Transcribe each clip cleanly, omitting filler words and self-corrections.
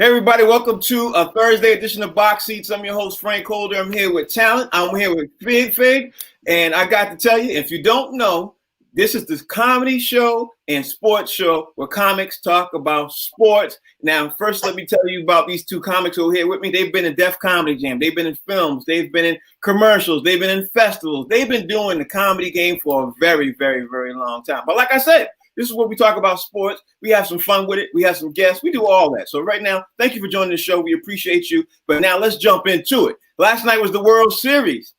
Hey everybody, welcome to a Thursday edition of Box Seats. I'm your host, Frank Holder. I'm here with Talent. I'm here with Fig. And I got to tell you, if you don't know, this is this comedy show and sports show where comics talk about sports. Now, first, let me tell you about these two comics who are here with me. They've been in Def Comedy Jam. They've been in films. They've been in commercials. They've been in festivals. They've been doing the comedy game for a very, very, very long time. But like I said, this is where we talk about sports. We have some fun with it. We have some guests. We do all that. So right now, thank you for joining the show. We appreciate you. But now let's jump into it. Last night was the World Series.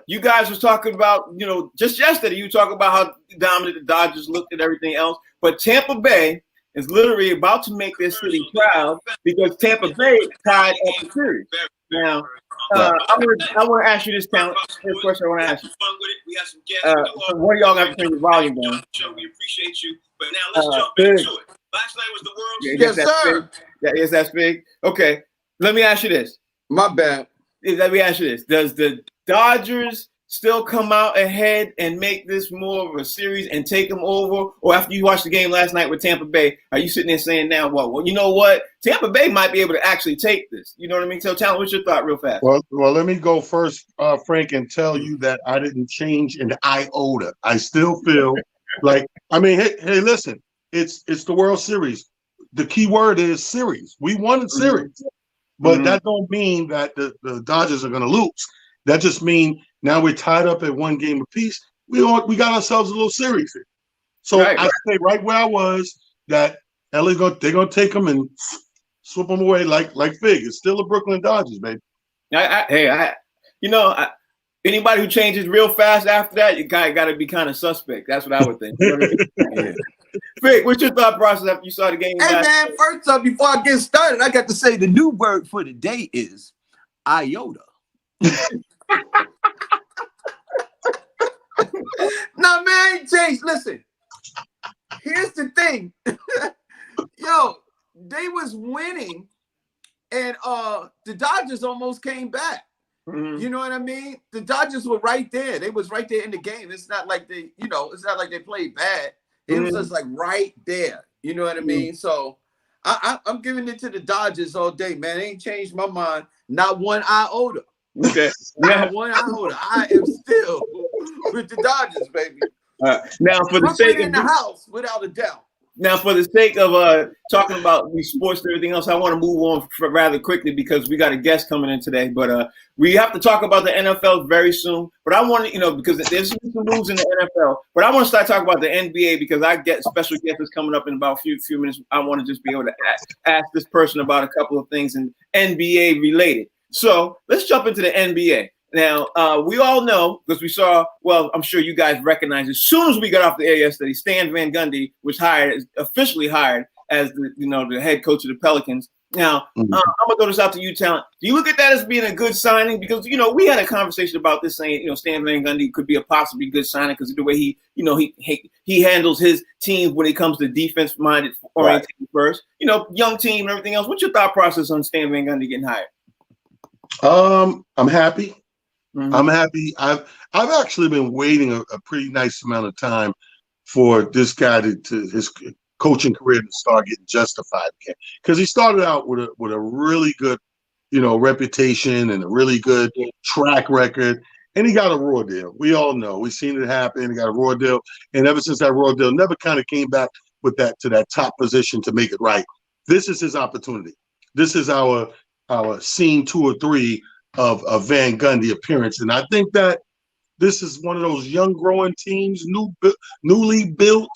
You guys was talking about, just yesterday, you talk about how dominant the Dodgers looked and everything else. But Tampa Bay is literally about to make their city proud because Tampa Bay tied up the series. Now, I want to ask you this, Talent. First question I want to ask you. So one of y'all have to turn your volume down. We appreciate you, but now let's jump into it. Last night was the World Series. Yes, sir. Yes, that's big. Okay, let me ask you this. My bad. Let me ask you this. Does the Dodgers still come out ahead and make this more of a series and take them over? Or after you watched the game last night with Tampa Bay, are you sitting there saying now, well, you know what? Tampa Bay might be able to actually take this. You know what I mean? So, Talent, what's your thought real fast? Well, let me go first, Frank, and tell you that I didn't change an iota. I still feel like, hey, listen, it's the World Series. The key word is series. We won a series. But that don't mean that the Dodgers are going to lose. That just means now we're tied up at one game apiece. We got ourselves a little series here. So I stay right where I was. That LA's they're gonna take them and swoop them away like Fig. It's still the Brooklyn Dodgers, baby. Anybody who changes real fast after that, you got to be kind of suspect. That's what I would think. Fig, what's your thought process after you saw the game? Hey, man, first up, before I get started, I got to say the new word for the day is iota. No, man, ain't changed. Listen, here's the thing. Yo, they was winning, and the Dodgers almost came back. You know what I mean? The Dodgers were right there. They was right there in the game. It's not like it's not like they played bad. It was just like right there. You know what I mean? So I'm giving it to the Dodgers all day, man. They ain't changed my mind. Not one iota. Okay. Not one iota. I am still with the Dodgers, baby. Now, for the sake of the house, without a doubt. Now, for the sake of talking about these sports and everything else, I want to move on rather quickly because we got a guest coming in today. But we have to talk about the NFL very soon. But I want to, because there's some moves in the NFL. But I want to start talking about the NBA because I get special guests coming up in about a few minutes. I want to just be able to ask this person about a couple of things and NBA related. So let's jump into the NBA. Now, we all know, because we saw, well, I'm sure you guys recognize as soon as we got off the air yesterday, Stan Van Gundy was officially hired as the head coach of the Pelicans. Now, I'm going to throw this out to you, Talent. Do you look at that as being a good signing? Because, we had a conversation about this saying, Stan Van Gundy could be a possibly good signing because of the way he handles his team when it comes to defense-minded oriented first. Young team and everything else. What's your thought process on Stan Van Gundy getting hired? I'm happy. I'm happy. I've actually been waiting a pretty nice amount of time for this guy to his coaching career to start getting justified again. Because he started out with a really good, reputation and a really good track record, and he got a raw deal. We all know. We've seen it happen. He got a raw deal, and ever since that raw deal, never kind of came back with that to that top position to make it right. This is his opportunity. This is our scene 2 or 3 of Van Gundy appearance. And I think that this is one of those young growing teams, newly built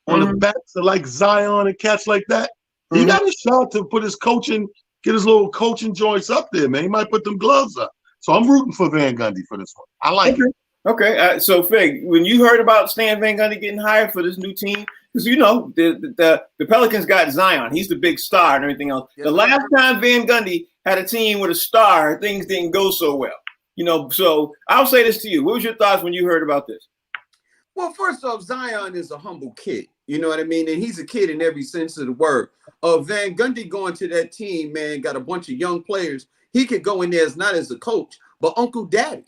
on the backs of like Zion and cats like that. He got a shot to put his coaching, get his little coaching joints up there, man. He might put them gloves up. So I'm rooting for Van Gundy for this one. I like it. Okay. So Fig, when you heard about Stan Van Gundy getting hired for this new team, because the Pelicans got Zion, he's the big star and everything else. The last time Van Gundy had a team with a star, things didn't go so well. So I'll say this to you. What was your thoughts when you heard about this? Well, first off, Zion is a humble kid. You know what I mean? And he's a kid in every sense of the word. Van Gundy going to that team, man, got a bunch of young players. He could go in there as not as a coach, but Uncle Daddy.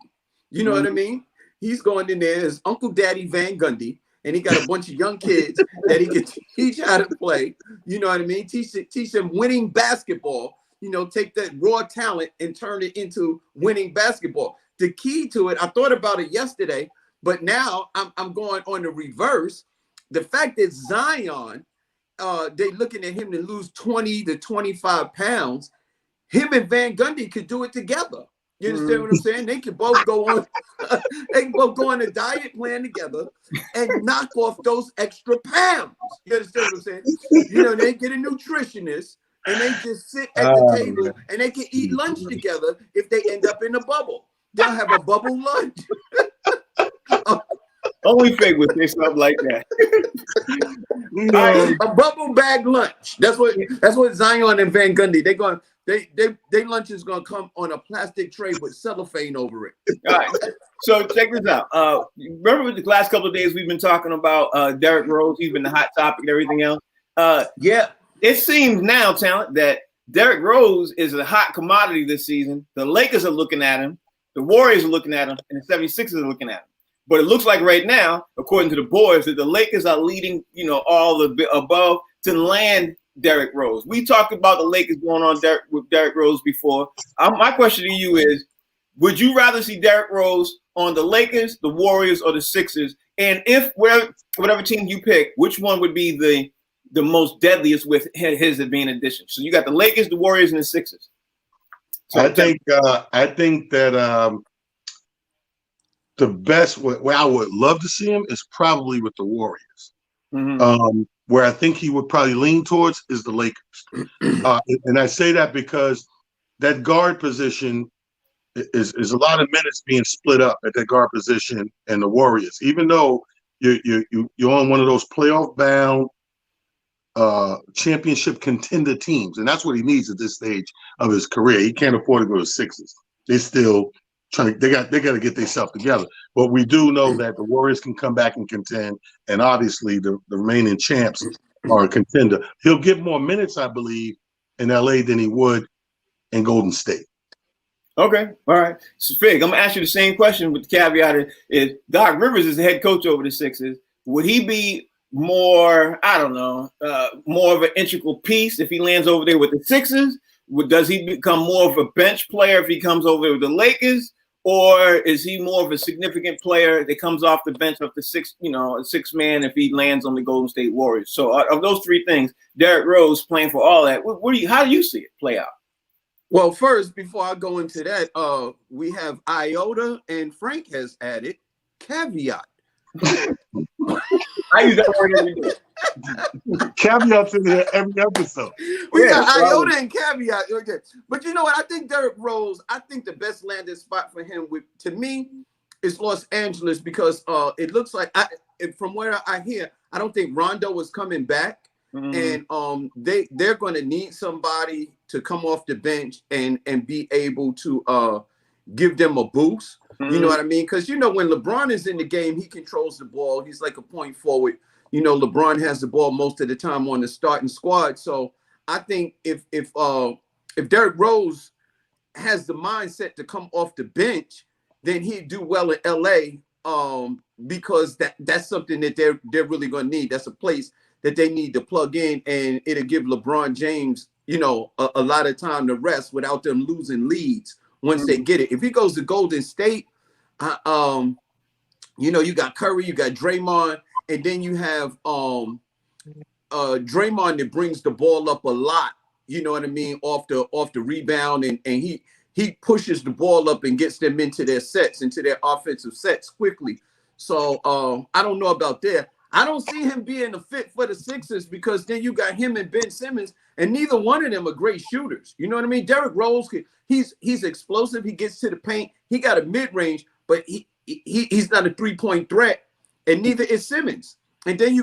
You know what I mean? He's going in there as Uncle Daddy Van Gundy. and he got a bunch of young kids that he can teach how to play. You know what I mean? Teach them winning basketball. You know, take that raw talent and turn it into winning basketball. The key to it, I thought about it yesterday, but now I'm going on the reverse. The fact that Zion, they looking at him to lose 20 to 25 pounds. Him and Van Gundy could do it together. You understand what I'm saying? They could both go on. They can both go on a diet plan together and knock off those extra pounds. You understand what I'm saying? You know, they get a nutritionist and they just sit at the table and they can eat lunch together if they end up in a bubble. They'll have a bubble lunch. Only Fig would say something like that. A bubble bag lunch. That's what Zion and Van Gundy. They lunch is gonna come on a plastic tray with cellophane over it. All right. So check this out. Remember the last couple of days we've been talking about Derrick Rose, he's been the hot topic and everything else. Yeah. It seems now, Talent, that Derrick Rose is a hot commodity this season. The Lakers are looking at him, the Warriors are looking at him, and the 76ers are looking at him. But it looks like right now, according to the boys, that the Lakers are leading, all the above to land Derrick Rose. We talked about the Lakers going on with Derrick Rose before. My question to you is, would you rather see Derrick Rose on the Lakers, the Warriors, or the Sixers? And if whatever team you pick, which one would be the most deadliest with his being addition? So you got the Lakers, the Warriors, and the Sixers. So I think that the best where I would love to see him is probably with the Warriors. Mm-hmm. Where I think he would probably lean towards is the Lakers. And I say that because that guard position is a lot of minutes being split up at that guard position and the Warriors. Even though you're on one of those playoff bound championship contender teams, and that's what he needs at this stage of his career. He can't afford to go to Sixers. They still they got to get themselves together. But we do know that the Warriors can come back and contend, and obviously the remaining champs are a contender. He'll get more minutes, I believe, in LA than he would in Golden State. Okay, all right. So Fig, I'm gonna ask you the same question with the caveat is Doc Rivers is the head coach over the Sixers. Would he be more, more of an integral piece if he lands over there with the Sixers? Does he become more of a bench player if he comes over there with the Lakers? Or is he more of a significant player that comes off the bench of the a six man if he lands on the Golden State Warriors? So of those three things, Derrick Rose playing for all that, how do you see it play out? Well, first, before I go into that, we have Iota and Frank has added caveat. I use that word every day. Caveats in there every episode. We got Iota and caveat. Okay. But you know what? I think Derrick Rose, the best landing spot for him to me is Los Angeles because it looks like from where I hear, I don't think Rondo is coming back. Mm-hmm. And they're going to need somebody to come off the bench and be able to give them a boost. Mm-hmm. You know what I mean? Because when LeBron is in the game, he controls the ball. He's like a point forward. LeBron has the ball most of the time on the starting squad. So I think if Derrick Rose has the mindset to come off the bench, then he'd do well in LA. Because that's something that they're really going to need. That's a place that they need to plug in, and it'll give LeBron James, a lot of time to rest without them losing leads once they get it. If he goes to Golden State, you got Curry, you got Draymond, and then you have Draymond that brings the ball up a lot. You know what I mean? Off the rebound, and he pushes the ball up and gets them into their offensive sets quickly. So I don't know about that. I don't see him being a fit for the Sixers because then you got him and Ben Simmons, and neither one of them are great shooters. You know what I mean? Derrick Rose, he's explosive. He gets to the paint. He got a mid-range, but he's not a three-point threat, and neither is Simmons. And then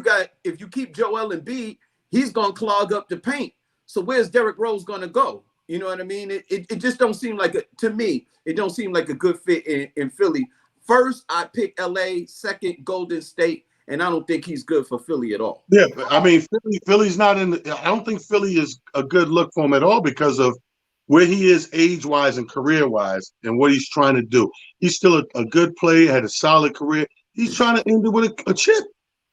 if you keep Joel Embiid, he's going to clog up the paint. So where's Derrick Rose going to go? You know what I mean? It just don't seem like to me, it don't seem like a good fit in Philly. First, I pick LA. Second, Golden State. And I don't think he's good for Philly at all. Yeah, I mean, Philly's not in. I don't think Philly is a good look for him at all because of where he is age-wise and career-wise and what he's trying to do. He's still a good player, had a solid career. He's trying to end it with a chip.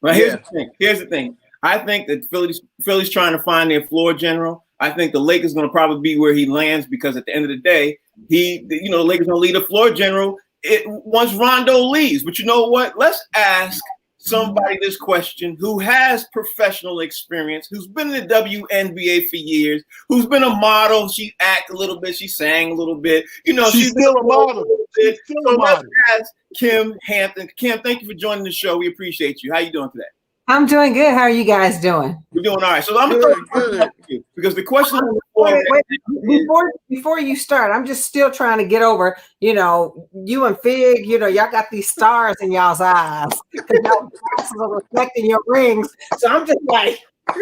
Well, here's the thing. Here's the thing. I think that Philly's trying to find their floor general. I think the Lakers going to probably be where he lands because at the end of the day, the Lakers going to lead a floor general once Rondo leaves. But you know what? Let's ask somebody this question who has professional experience, who's been in the WNBA for years, who's been a model. She acted a little bit, she sang a little bit. She's still a model. Let's ask Kim Hampton. Kim, thank you for joining the show. We appreciate you. How you doing today? I'm doing good. How are you guys doing? We're doing all right. So I'm going to you because the question on the floor before you start, I'm just still trying to get over, you and Fig, y'all got these stars in y'all's eyes because y'all glasses are reflecting your rings. So I'm just like, oh,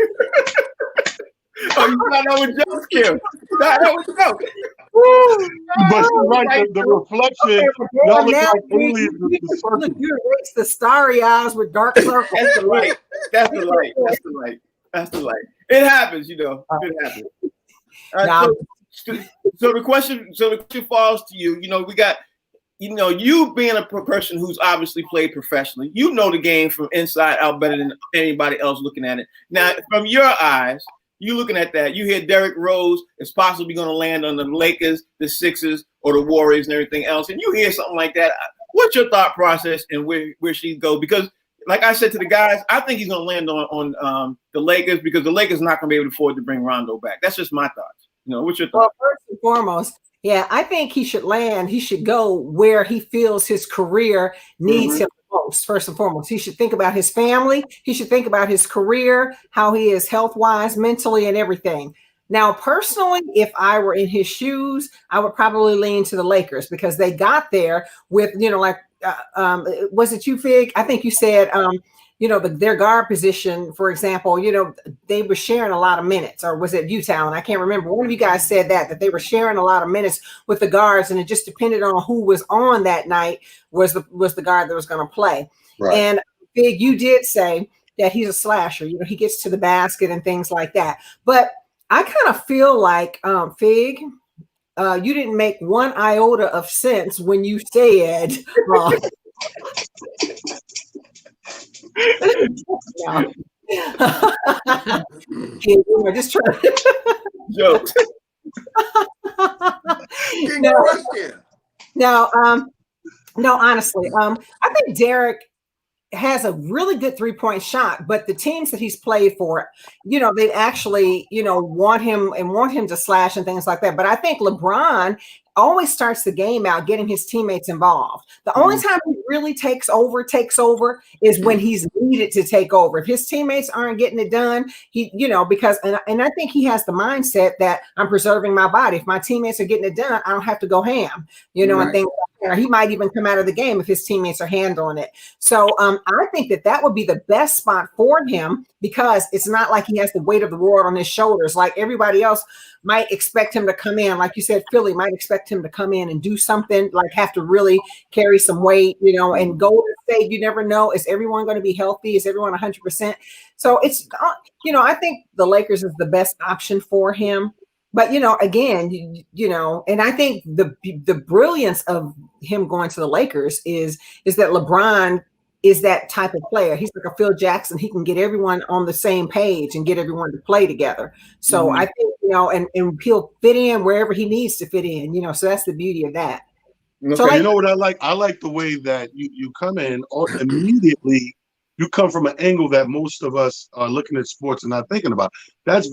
you thought that was jokes, Kim? That was jokes. But right, the reflection. Y'all look like aliens. You erase the starry eyes with dark circles. That's the light. That's the light. That's the light. That's the light. It happens, It happens. So the question falls to you. We got, you being a person who's obviously played professionally. You know the game from inside out better than anybody else looking at it. Now, from your eyes, you looking at that, you hear Derrick Rose is possibly going to land on the Lakers, the Sixers, or the Warriors and everything else, and you hear something like that. What's your thought process and where she go? Because, like I said to the guys, I think he's going to land on the Lakers because the Lakers not going to be able to afford to bring Rondo back. That's just my thoughts. What's your thought? Well, first and foremost, yeah, I think he should land. He should go where he feels his career needs him most. First and foremost, he should think about his family. He should think about his career, how he is health-wise, mentally, and everything. Now, personally, if I were in his shoes, I would probably lean to the Lakers because they got there with, was it you, Fig? I think you said, their guard position, for example, they were sharing a lot of minutes, or was it you, Talon? I can't remember. One of you guys said that they were sharing a lot of minutes with the guards, and it just depended on who was on that night was the guard that was going to play. Right. And Fig, you did say that he's a slasher. He gets to the basket and things like that. But I kind of feel like Fig, you didn't make one iota of sense when you said. Just trying. Jokes. No, honestly, I think Derrick has a really good 3-point shot, but the teams that he's played for, they actually, want him to slash and things like that. But I think LeBron always starts the game out getting his teammates involved. The only time he really takes over is when he's needed to take over. If his teammates aren't getting it done, because I think he has the mindset that I'm preserving my body. If my teammates are getting it done, I don't have to go ham, and things like that. He might even come out of the game if his teammates are handling it. So I think that would be the best spot for him because it's not like he has the weight of the world on his shoulders. Like everybody else might expect him to come in. Like you said, Philly might expect him to come in and do something, like have to really carry some weight, and Golden State, you never know. Is everyone going to be healthy? Is everyone 100%? So it's, I think the Lakers is the best option for him. But, again, and I think the brilliance of him going to the Lakers is that LeBron is that type of player. He's like a Phil Jackson. He can get everyone on the same page and get everyone to play together. So I think, and he'll fit in wherever he needs to fit in, so that's the beauty of that. Okay, so you know what I like? I like the way that you come in immediately. You come from an angle that most of us are looking at sports and not thinking about. That's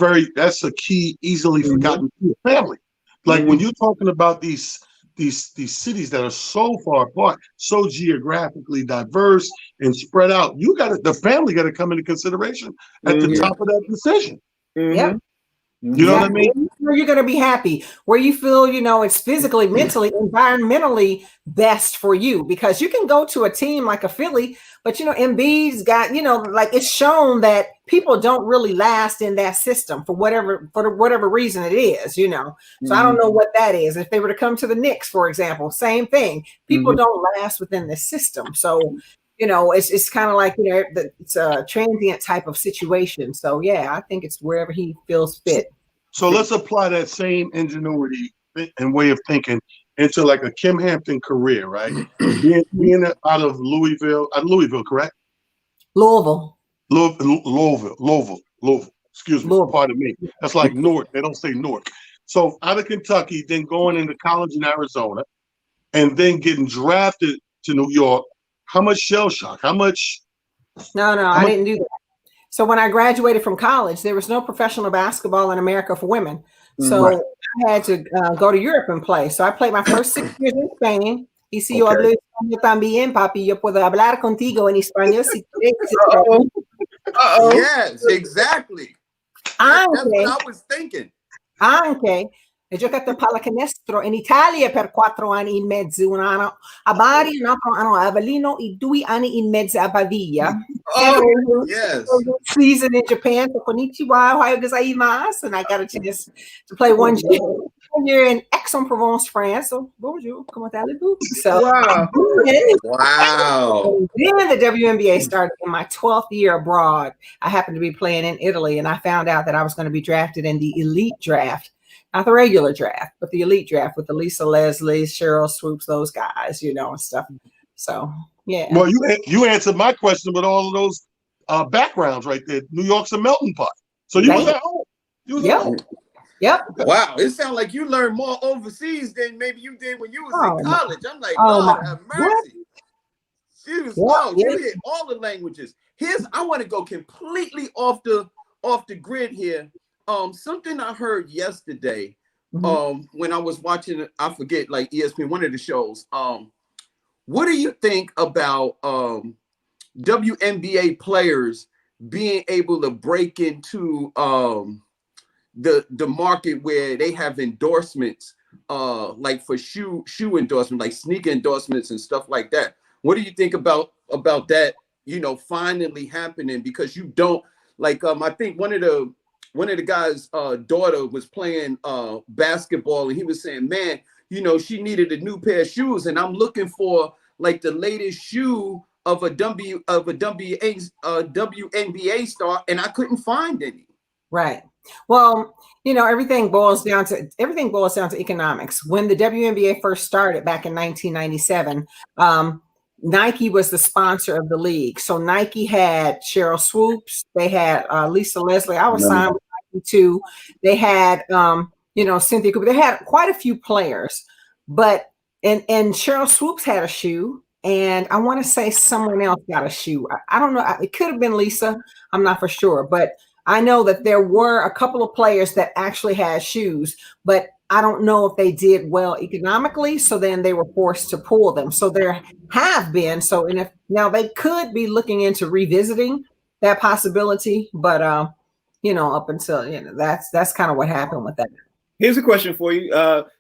a key, easily forgotten family. Like when you're talking about these cities that are so far apart, so geographically diverse and spread out, the family got to come into consideration at the top of that decision. Yeah. You know what I mean? Where you're going to be happy, where you feel, it's physically, mentally, environmentally best for you, because you can go to a team like a Philly, but, Embiid's got, like it's shown that people don't really last in that system for whatever reason it is, So I don't know what that is. If they were to come to the Knicks, for example, same thing. People don't last within the system. So, it's kind of like, it's a transient type of situation. So, yeah, I think it's wherever he feels fit. So let's apply that same ingenuity and way of thinking into like a Kim Hampton career, right? being out of Louisville, correct? Louisville. Louisville. Excuse me, Louisville. pardon me. That's like Newark. They don't say Newark. So out of Kentucky, then going into college in Arizona, and then getting drafted to New York. How much shell shock? How much? No, I didn't do that. So when I graduated from college, there was no professional basketball in America for women. So Right. I had to go to Europe and play. So I played my first 6 years in Spain. Y si yo hablo español también, papi, yo puedo hablar contigo en español si quieres. Yes, exactly. That's what I was thinking. Anche ho giocato a pallacanestro in Italia per 4 anni e mezzo, un anno a Bari, un altro anno a Avellino e 2 anni e mezzo a Pavia. Yes. Season in Japan, so konnichiwa, ohayou gozaimasu, and I got a chance to play one year in Aix-en-Provence, France. So bonjour, comment allez-vous? So Wow. Wow. then the WNBA started in my 12th year abroad. I happened to be playing in Italy, and I found out that I was going to be drafted in the elite draft. Not the regular draft, but the elite draft with the Lisa Leslie, Cheryl Swoops, those guys, and stuff. So, yeah. Well, you answered my question with all of those backgrounds right there. New York's a melting pot. So you was at home. Yep. Wow. It sounds like you learned more overseas than maybe you did when you was in college. I'm like, Lord have mercy. You hit all the languages. I want to go completely off the grid here. Something I heard yesterday, when I was watching, I forget, like ESPN, one of the shows. What do you think about WNBA players being able to break into the market where they have endorsements, like for shoe endorsement, like sneaker endorsements and stuff like that? What do you think about that? Finally happening, because you don't like. I think one of the guys' daughter was playing basketball, and he was saying, man, she needed a new pair of shoes, and I'm looking for like the latest shoe of a WNBA star, and I couldn't find any. Right. Well, everything boils down to economics. When the WNBA first started back in 1997, Nike was the sponsor of the league. So Nike had Cheryl Swoops, they had Lisa Leslie. I was signed with Nike too. They had Cynthia Cooper. They had quite a few players, but and Cheryl Swoops had a shoe, and I want to say someone else got a shoe. I don't know. It could have been Lisa. I'm not for sure, but I know that there were a couple of players that actually had shoes, but I don't know if they did well economically. So then they were forced to pull them. So there have been. And if now they could be looking into revisiting that possibility, but up until that's kind of what happened with that. Here's a question for you,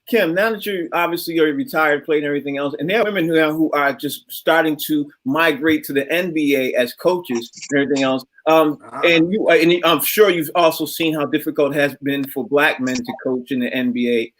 Kim. Now that you're retired, played and everything else, and there are women who are just starting to migrate to the NBA as coaches and everything else. And I'm sure you've also seen how difficult it has been for Black men to coach in the NBA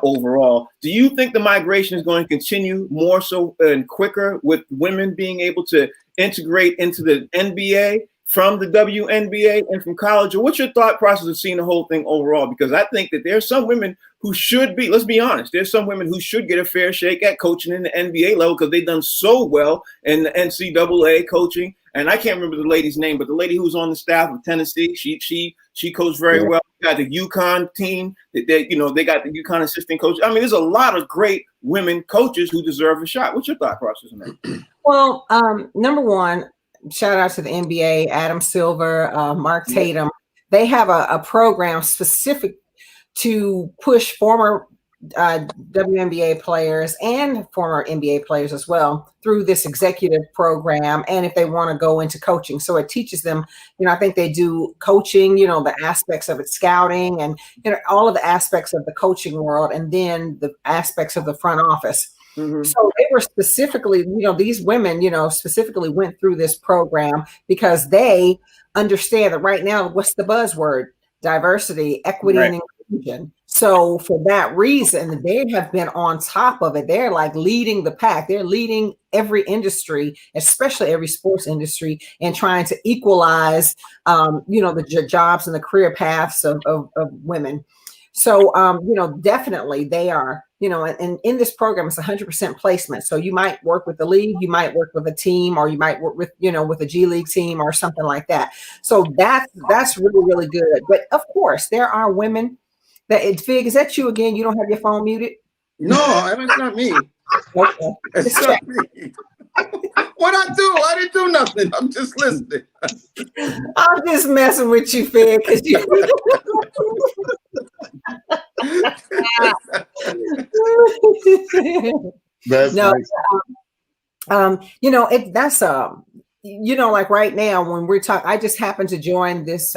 overall. Do you think the migration is going to continue more so and quicker with women being able to integrate into the NBA from the WNBA and from college? Or what's your thought process of seeing the whole thing overall? Because I think that there's some women who should be, let's be honest, there's some women who should get a fair shake at coaching in the NBA level because they've done so well in the NCAA coaching. And I can't remember the lady's name, but the lady who was on the staff of Tennessee, she coached very well. We got the UConn team, they got the UConn assistant coach. I mean, there's a lot of great women coaches who deserve a shot. What's your thought process on that? Well, number one, shout out to the NBA, Adam Silver, Mark Tatum. They have a program specific to push former WNBA players and former NBA players as well through this executive program. And if they want to go into coaching, so it teaches them, I think they do coaching, the aspects of it, scouting, and all of the aspects of the coaching world, and then the aspects of the front office. Mm-hmm. So they were specifically, these women, specifically went through this program because they understand that right now, what's the buzzword? Diversity, equity, and inclusion. So for that reason, they have been on top of it. They're like leading the pack. They're leading every industry, especially every sports industry, and trying to equalize, the jobs and the career paths of women. So, definitely they are, and in this program, it's 100% placement. So you might work with the league, you might work with a team, or you might work with, with a G League team or something like that. So that's really, really good. But of course, there are women Fig, is that you again? You don't have your phone muted? No, it's not me. Okay. It's not me. What I do? I didn't do nothing. I'm just listening. I'm just messing with you, Fig, because you. That's no, nice. That's like right now when we're talking, I just happened to join this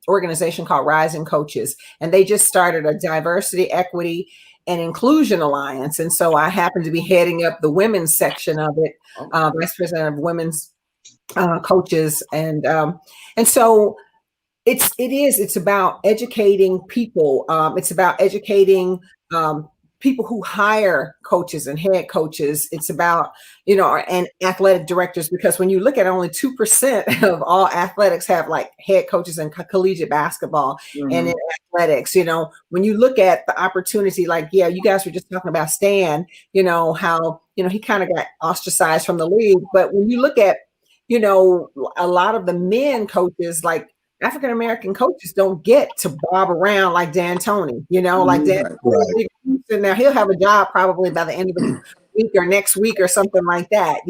organization called Rising Coaches, and they just started a diversity, equity, and inclusion alliance. And so I happen to be heading up the women's section of it, vice president of women's coaches, and so it's about educating people. It's about educating people who hire coaches and head coaches. It's about, and athletic directors, because when you look at it, only 2% of all athletics have like head coaches in collegiate basketball and in athletics. When you look at the opportunity, like, you guys were just talking about Stan, how, he kind of got ostracized from the league. But when you look at, a lot of the men coaches, like African-American coaches, don't get to bob around like D'Antoni, like Dan. Right. Now he'll have a job probably by the end of the week or next week or something like that,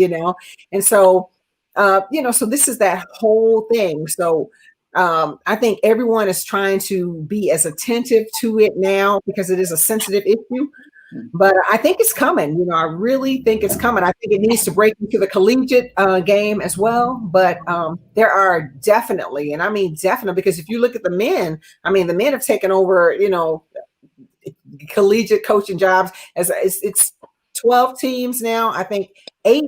And so, so this is that whole thing. So I think everyone is trying to be as attentive to it now because it is a sensitive issue. But I think it's coming. I really think it's coming. I think it needs to break into the collegiate game as well. But there are definitely, and I mean definitely, because if you look at the men, the men have taken over, collegiate coaching jobs. As it's 12 teams now. I think 8.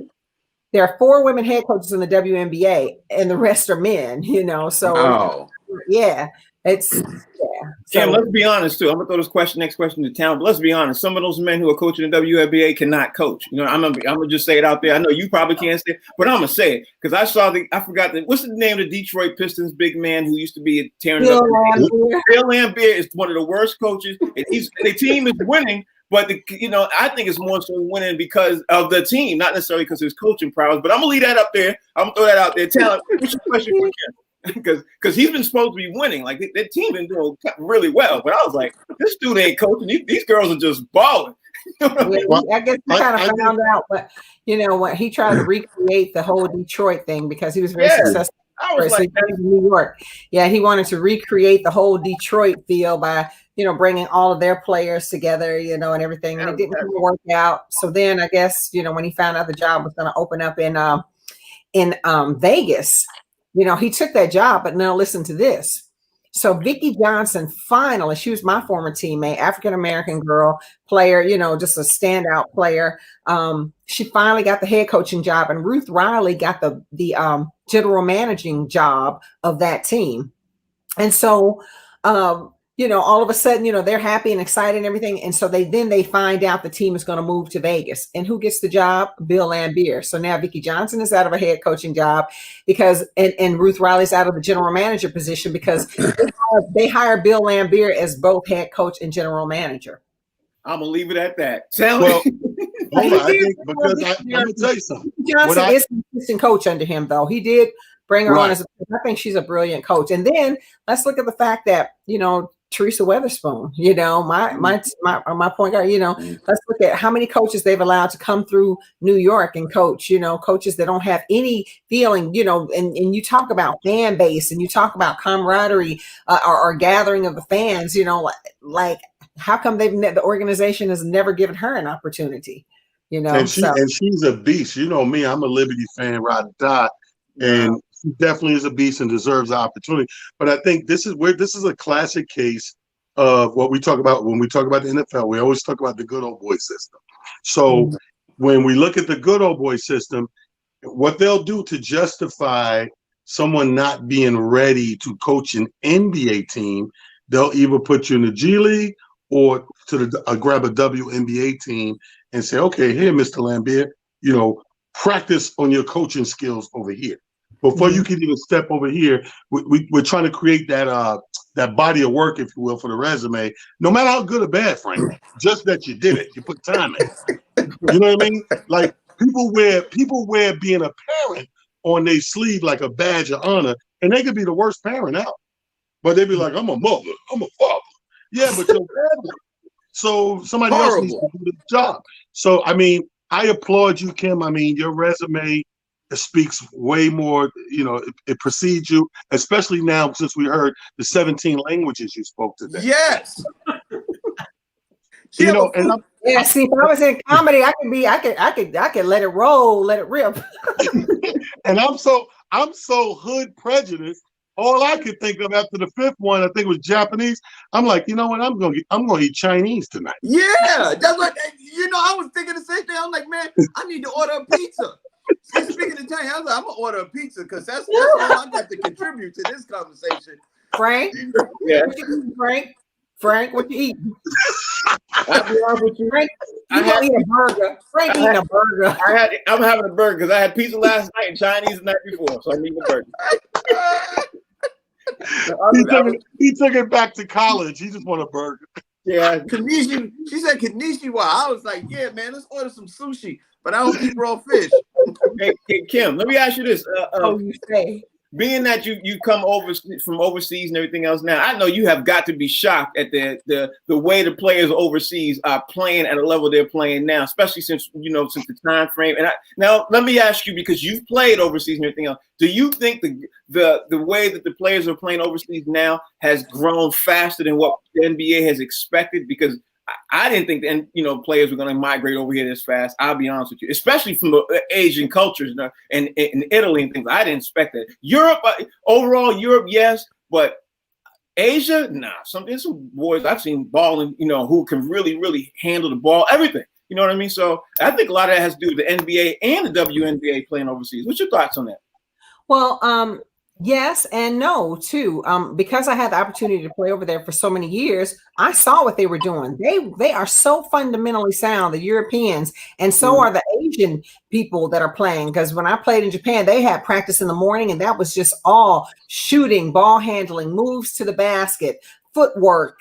There are 4 women head coaches in the WNBA, and the rest are men. So it's. Cam, let's be honest too. I'm gonna throw this next question to town. But let's be honest. Some of those men who are coaching the WNBA cannot coach. I'm gonna just say it out there. I know you probably can't say it, but I'm gonna say it because I forgot what's the name of the Detroit Pistons big man who used to be tearing it up. Bill Laimbeer is one of the worst coaches, and the team is winning. But I think it's more so winning because of the team, not necessarily because of his coaching prowess. But I'm gonna leave that up there. I'm gonna throw that out there. Talent. What's your question for Cam? Because he's been supposed to be winning, like that team been doing really well. But I was like, this dude ain't coaching. These girls are just balling. I guess he kind of found out, but what he tried to recreate the whole Detroit thing because he was very successful. I was like, in New York. Yeah, he wanted to recreate the whole Detroit feel by bringing all of their players together, and everything, and it didn't really work out. So then I guess when he found out the job was going to open up in Vegas. He took that job, but now listen to this. So Vicki Johnson, finally, she was my former teammate, African-American girl player, just a standout player. She finally got the head coaching job, and Ruth Riley got the general managing job of that team. And so, all of a sudden, they're happy and excited and everything. And so they find out the team is going to move to Vegas. And who gets the job? Bill Laimbeer. So now Vicki Johnson is out of a head coaching job because, and Ruth Riley's out of the general manager position because they hire Bill Laimbeer as both head coach and general manager. I'm going to leave it at that. Well, I'm going to tell you something. Johnson is an assistant coach under him, though. He did bring her on as I think she's a brilliant coach. And then let's look at the fact that, Teresa Weatherspoon, my point guard, let's look at how many coaches they've allowed to come through New York and coach, coaches that don't have any feeling, and you talk about fan base and you talk about camaraderie or gathering of the fans, like how come the organization has never given her an opportunity, And she's a beast. Me, I'm a Liberty fan, ride or die. And she definitely is a beast and deserves the opportunity. But I think this is a classic case of what we talk about when we talk about the NFL. We always talk about the good old boy system. So when we look at the good old boy system, what they'll do to justify someone not being ready to coach an NBA team, they'll either put you in the G League or grab a WNBA team and say, okay, here, Mr. Laimbeer, practice on your coaching skills over here. Before you can even step over here, we're trying to create that body of work, if you will, for the resume. No matter how good or bad, Frank, just that you did it, you put time in. You know what I mean? Like people wear being a parent on their sleeve like a badge of honor, and they could be the worst parent out, but they'd be like, "I'm a mother, I'm a father." Yeah, but you're family. So somebody else needs to do the job. So I mean, I applaud you, Kim. I mean, your resume. It speaks way more, it precedes you, especially now since we heard the 17 languages you spoke today. Yes. See, if I was in comedy, I could let it roll, let it rip. And I'm so hood prejudiced. All I could think of after the fifth one, I think it was Japanese. I'm like, you know what? I'm gonna eat Chinese tonight. Yeah, that's what I was thinking the same thing. I'm like, man, I need to order a pizza. Speaking of Italian, I was like, I'm gonna order a pizza because that's all I got to contribute to this conversation. Frank, yeah. What you eating, Frank? Frank, what you eating? I'll be honest with you. Frank, you gonna eat a burger? Frank eating a burger. I'm having a burger because I had pizza last night and Chinese the night before, so I'm eating a burger. He took it back to college. He just want a burger. Yeah, Kanishi. She said Konnichiwa. I was like, yeah, man, let's order some sushi, but I don't eat raw fish. Hey, Kim, let me ask you this. You say? Being that you come over from overseas and everything else now, I know you have got to be shocked at the way the players overseas are playing at a level they're playing now, especially since the time frame. And now let me ask you, because you've played overseas and everything else, do you think the way that the players are playing overseas now has grown faster than what the NBA has expected? Because I didn't think players were going to migrate over here this fast. I'll be honest with you, especially from the Asian cultures and in Italy and things. I didn't expect that. Europe, overall, yes, but Asia, nah. There's some boys I've seen balling, who can really, really handle the ball, everything. You know what I mean? So I think a lot of that has to do with the NBA and the WNBA playing overseas. What's your thoughts on that? Well, yes and no too. Because I had the opportunity to play over there for so many years, I saw what they were doing. They are so fundamentally sound, the Europeans, and so are the Asian people that are playing. Because when I played in Japan, they had practice in the morning, and that was just all shooting, ball handling, moves to the basket, footwork.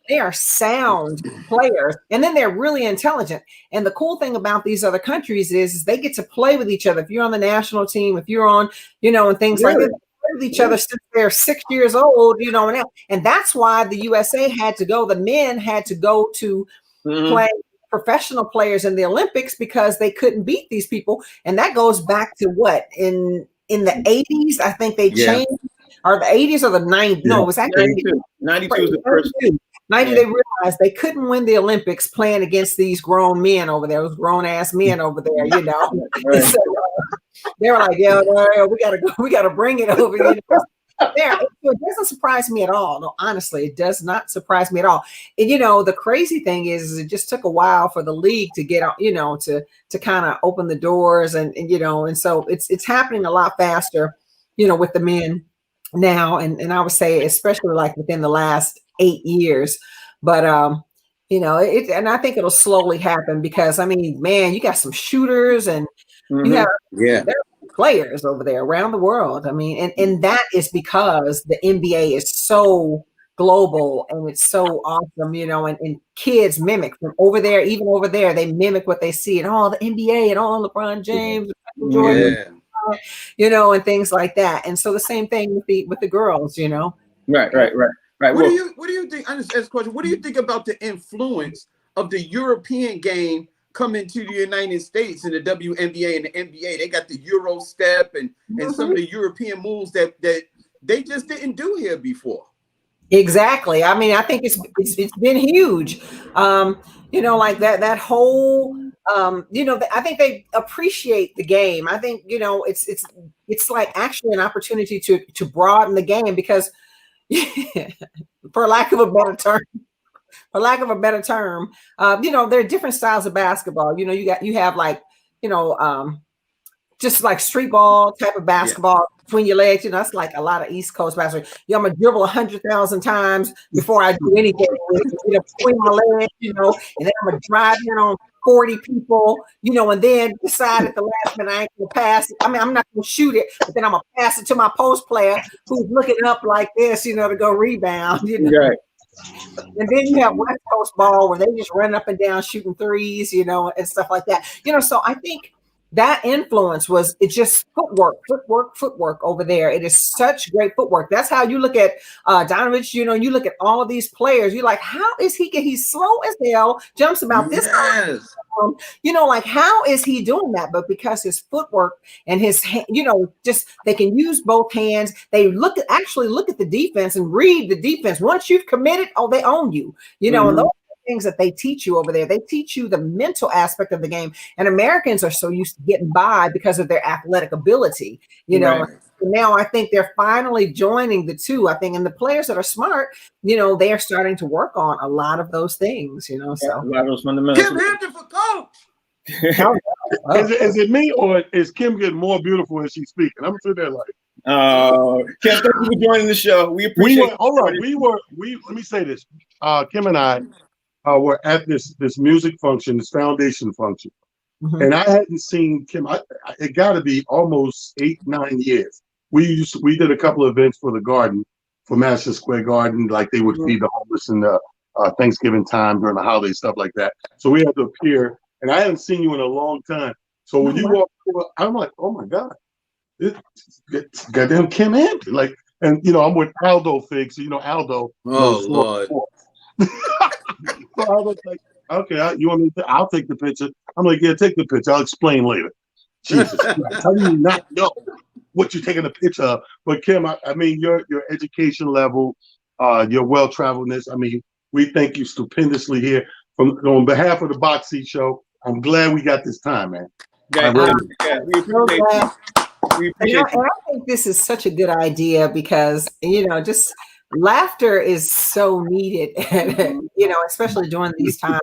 They are sound players, and then they're really intelligent. And the cool thing about these other countries is they get to play with each other. If you're on the national team, if you're on, and things like that, they play with each other since they're 6 years old, and that's why the USA had to go. The men had to go to play professional players in the Olympics because they couldn't beat these people. And that goes back to what in the 80s, I think they changed, or the 80s or the 90s. No, it was actually 92 was the first. 90, they realized they couldn't win the Olympics playing against these grown men over there, those grown ass men over there, Right. So they were like, "Yeah, we gotta bring it over." There, it doesn't surprise me at all. No, honestly, it does not surprise me at all. And the crazy thing is it just took a while for the league to get out, to kind of open the doors, and so it's happening a lot faster, with the men now, and I would say especially like within the last 8 years, but and I think it'll slowly happen because man, you got some shooters and you have there are players over there around the world. And that is because the NBA is so global and it's so awesome, and kids mimic from over there, even over there, they mimic what they see and all the NBA and all LeBron James, Jordan, and things like that. And so the same thing with the girls, Right. What do you think? I just ask a question. What do you think about the influence of the European game coming to the United States in the WNBA and the NBA? They got the Euro step and some of the European moves that they just didn't do here before. Exactly. I think it's been huge. Like that whole. I think they appreciate the game. I think it's like actually an opportunity to broaden the game because. For lack of a better term, there are different styles of basketball. You have like, just like street ball type of basketball between your legs. That's like a lot of East Coast basketball. I'm gonna dribble 100,000 times before I do anything between my legs, and then I'm gonna drive in on 40 people, and then decide at the last minute I ain't gonna pass it. I mean, I'm not gonna shoot it, but then I'm gonna pass it to my post player who's looking up like this, to go rebound. Right. And then you have West Coast ball where they just run up and down shooting threes, and stuff like that. So I think that influence was it's just footwork over there. It is such great footwork. That's how you look at Donovich, you look at all of these players, you're like, how is he's slow as hell, jumps about this high. Like how is he doing that? But because his footwork and his, just they can use both hands. They actually look at the defense and read the defense. Once you've committed, they own you, and those things that they teach you over there. They teach you the mental aspect of the game. And Americans are so used to getting by because of their athletic ability, Right. Now I think they're finally joining the two. I think, and the players that are smart, they are starting to work on a lot of those things, So a lot of those fundamentals. Kim Hampton for coach. Is it me or is Kim getting more beautiful as she's speaking? I'm sitting there like, Kim, thank you for joining the show. We appreciate it. All right. Let me say this. Kim and I were at this music function, this foundation function. Mm-hmm. And I hadn't seen Kim. It got to be almost 8-9 years. We did a couple of events for the garden, for Madison Square Garden, like they would feed the homeless in the Thanksgiving time during the holiday, stuff like that. So we had to appear, and I hadn't seen you in a long time. So when you walk, I'm like, oh my God, it's goddamn Kim Hampton. Like, and I'm with Aldo Fig, so Aldo. Oh Lord. So I was like, okay, you want me to? I'll take the picture. I'm like, yeah, take the picture. I'll explain later. Jesus Christ, how do you not know what you're taking a picture of? But Kim, I mean, your education level, your well-traveledness. I mean, we thank you stupendously here on behalf of the Box Seat Show. I'm glad we got this time, man. We appreciate you. We appreciate you. And I think this is such a good idea because just laughter is so needed, especially during these times.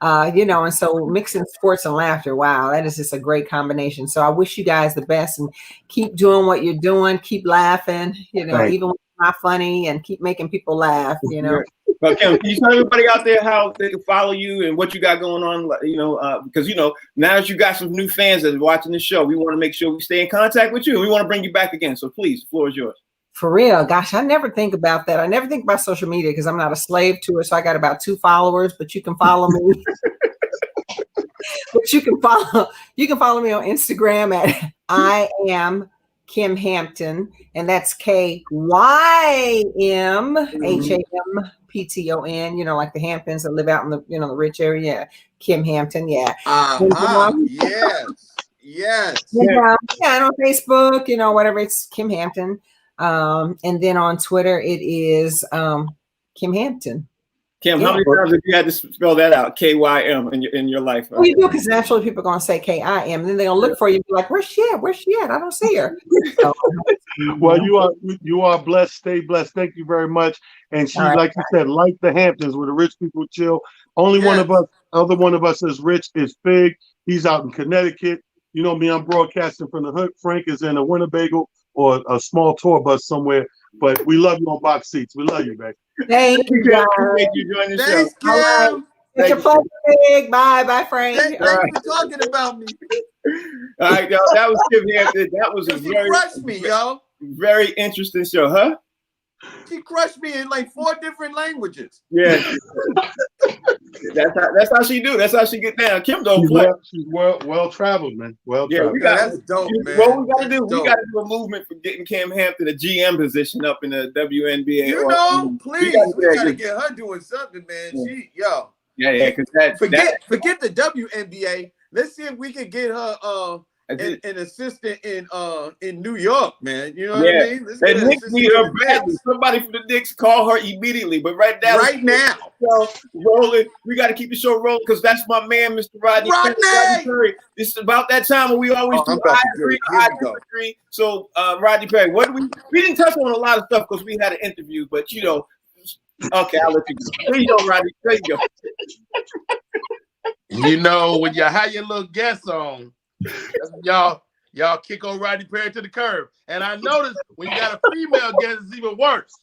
And so mixing sports and laughter, wow, that is just a great combination. So I wish you guys the best and keep doing what you're doing, keep laughing, even when it's not funny, and keep making people laugh, But Kim, can you tell everybody out there how they can follow you and what you got going on? Because now that you got some new fans that are watching the show, we want to make sure we stay in contact with you, and we want to bring you back again. So please, the floor is yours. For real. Gosh, I never think about that. I never think about social media because I'm not a slave to it. So I got about 2 followers, but you can follow me. But you can follow me on Instagram at I am Kim Hampton, and that's KYMHAMPTON, like the Hamptons that live out in the the rich area. Yeah. Kim Hampton, yeah. Yes. And on Facebook, whatever, it's Kim Hampton. And then on Twitter it is Kim Hampton. Kim, how many times have you had to spell that out? KYM in your life? Well, you do, because naturally people are going to say KIM, and then they're going to look for you and be like, where's she at? I don't see her. So, well, you are blessed. Stay blessed. Thank you very much. And she, like you said, like the Hamptons, where the rich people chill. Only one of us is rich is Fig. He's out in Connecticut. You know me, I'm broadcasting from the hood. Frank is in a Winnebago or a small tour bus somewhere. But we love you on Box Seats. We love you, babe. Thank you, guys. Thank you for joining the Thanks, show. Kim. It's a pleasure, Big. Bye, Frank. Thanks for talking about me. All right, y'all. That was Kim Hampton. That was a She crushed me, yo. very interesting show, huh? She crushed me in like 4 different languages. Yeah. That's how she do. That's how she get down. Kim don't play. She's well traveled, man. Well traveled. That's dope, man. What we gotta do? We gotta do a movement for getting Kim Hampton a GM position up in the WNBA. Please, we gotta get her doing something, man. Yeah, because forget the WNBA. Let's see if we can get her an assistant in New York, man. You know what I mean? The Knicks need her badly. Somebody from the Knicks call her immediately. But right now, rolling. We got to keep the show rolling because that's my man, Mr. Rodney Perry. This is about that time when we always do I agree. So, Rodney Perry, we didn't touch on a lot of stuff because we had an interview, but okay, I'll let you go. There you go, Rodney. There you go. When you have your little guests on, y'all kick on Rodney Perry to the curb. And I noticed when you got a female guest, it's even worse.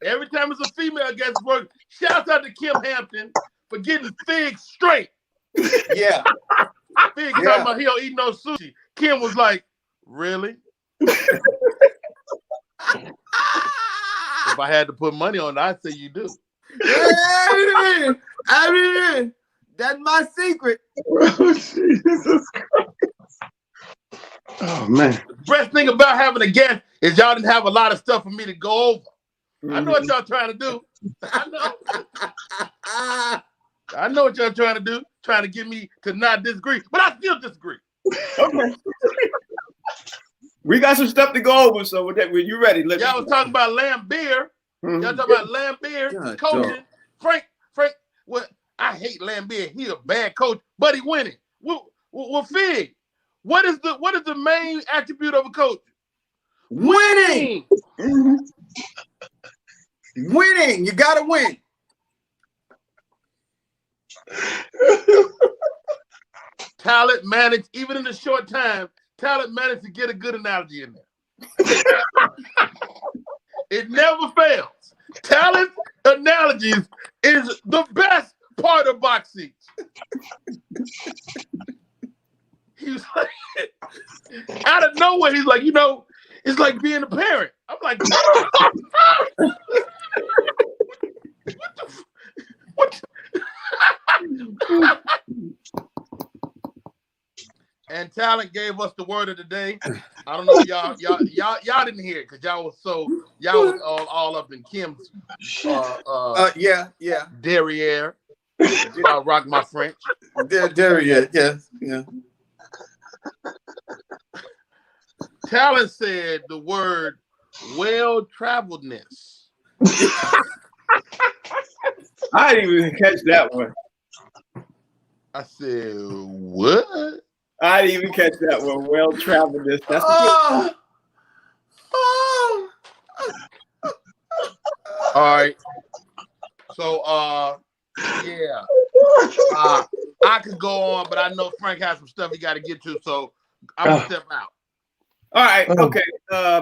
Every time it's a female guest, it's worse. Shout out to Kim Hampton for getting Fig straight. Yeah. Fig talking about he don't eat no sushi. Kim was like, really? If I had to put money on it, I'd say you do. I mean, that's my secret. Jesus Christ. Oh man. The best thing about having a guest is y'all didn't have a lot of stuff for me to go over. I know what y'all trying to do. I know what y'all trying to do. Trying to get me to not disagree, but I still disagree. Okay. We got some stuff to go over, so when you ready, Y'all was talking about Lambeer. Y'all talking about Lambeer coaching. Frank, well, I hate Lambeer. He's a bad coach, but he winning. Well, Fig, what is the main attribute of a coach? Winning. Winning. You gotta win. Talent managed, even in a short time, talent managed to get a good analogy in there. It never fails. Talent analogies is the best part of box seats. He was like, out of nowhere, he's like, it's like being a parent. I'm like, what? And Talent gave us the word of the day. I don't know if y'all didn't hear it because y'all was all up in Kim's derriere. I'll rock my French. Derriere, yeah. Talent said the word well-traveledness. I didn't even catch that one. I said, what? I didn't even catch that one. Well-traveledness. That's All right. So, yeah. I could go on, but I know Frank has some stuff he got to get to, so I'm going to step out. All right, okay.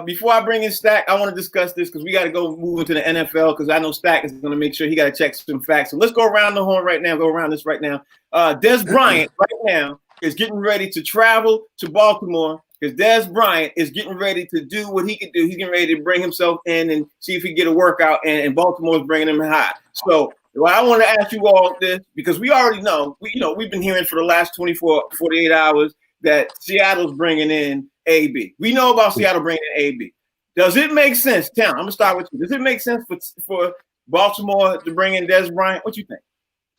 Before I bring in Stack, I want to discuss this because we got to go move into the NFL because I know Stack is going to make sure he got to check some facts. So let's go around the horn right now. Go around this right now. Dez Bryant right now is getting ready to travel to Baltimore because Dez Bryant is getting ready to do what he can do. He's getting ready to bring himself in and see if he can get a workout, and Baltimore is bringing him high. So I want to ask you all this because we already know, we've been hearing for the last 48 hours that Seattle's bringing in AB. We know about Seattle bringing in AB. Does it make sense, Town? I'm going to start with you. Does it make sense for Baltimore to bring in Dez Bryant? What you think?